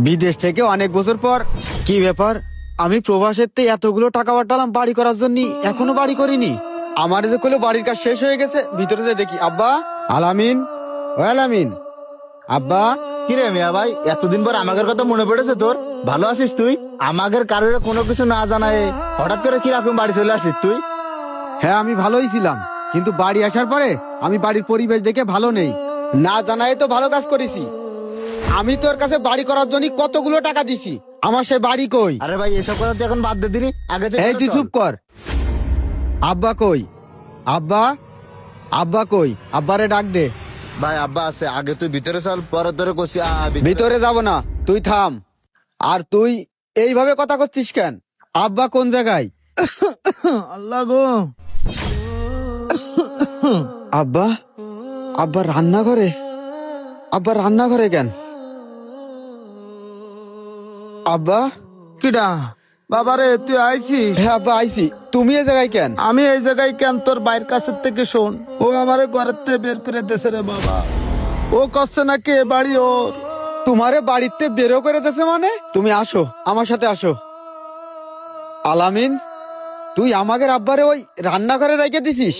বিদেশ থেকে অনেক বছর পর। কি ব্যাপার, আমি প্রবাসেতে এতগুলো টাকা পাঠালাম বাড়ি করার জন্য, এখনো বাড়ি করিনি। আমার যে কইলো বাড়ির কাজ শেষ হয়ে গেছে, ভিতরে যে দেখি আব্বা। আলামিন, ও আলামিন, আব্বা। কিরে মিয়া ভাই, এতদিন পর আমাদের কথা মনে পড়েছে তোর? ভালো আছিস তুই? আমাদের কারোর কোনো কিছু না জানায় হঠাৎ করে কিরকম বাড়ি চলে আসিস তুই? হ্যাঁ, আমি ভালোই ছিলাম, কিন্তু বাড়ি আসার পরে আমি বাড়ির পরিবেশ দেখে ভালো নেই। না জানাই তো ভালো কাজ করেছি। আমি তোর কাছে বাড়ি করার জন্য কতগুলো টাকা দিছি, আমার সে বাড়ি কই? আরে ভাই, এসব কথা তুই এখন বাদ দে দিনি, আগে থেকে এই তুই চুপ কর। আব্বা কই? আব্বা, আব্বা কই? আব্বারে ডাক দে। ভাই আব্বা আছে, আগে তুই ভিতরে চল, পরে তোরে কষি। ভিতরে যাব না, তুই থাম। আর তুই এইভাবে কথা করছিস কেন? আব্বা কোন জায়গায়? আল্লাহ গো। আব্বা, আব্বা রান্নাঘরে? আব্বা রান্নাঘরে কেন? আব্বা। কিডা? বাবারে তুই আইছিস? হ্যাঁ আব্বা আইছি। তুমি এই জায়গায় কেন? আমি এই জায়গায় কেন? তোর বাইরের কাছের থেকে শোন, ও আমারে ঘরের থেকে বের করে দেছে রে বাবা। ও করছে নাকি এ বাড়ি ওর? তোমারে বাড়িতে বেরো করে দিয়েছে মানে? তুমি আসো, আমার সাথে আসো। আলামিন, তুই আমাদের আব্বারে ওই রান্নাঘরে রেখে দিছিস?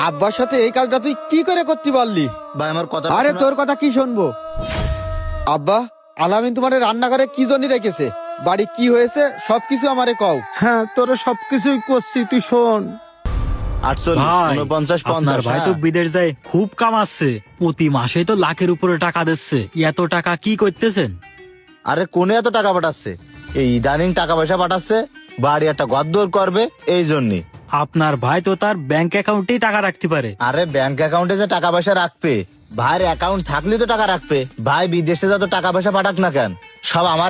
আব্বার সাথে এই কাজটা তুই কি করে করতে পারলি? ভাই আমার কথা আরে তোর কথা কি শুনবো? আব্বা, আলামিন তোমার রান্নাঘরে কি জন্য রেখেছে? বাড়ি কি হয়েছে সবকিছু আমারে কও। হ্যাঁ, তোরে সবকিছুই করছি, তুই শোন। 48, ভাই 49, আপনার 50। ভাই তো বিদেশ যায়, খুব কামাচ্ছে, প্রতি মাসেই তো লাখের উপরে টাকা দিচ্ছে। এত টাকা কি করতেছেন? আরে কোনে এত টাকা পাঠাচ্ছে? এই ইদানিং টাকা পয়সা পাঠাচ্ছে, বাড়ি একটা ঘর করবে এই জন্যই। আপনার ভাই তো তার ব্যাংক অ্যাকাউন্টেই টাকা রাখতে পারে। আরে ব্যাংক অ্যাকাউন্টে যে টাকা পয়সা রাখবে, ভাইয়ের অ্যাকাউন্ট থাকলে তো টাকা রাখবে। ভাই বিদেশে যত টাকা পয়সা পাঠাক না কেন, সব আমার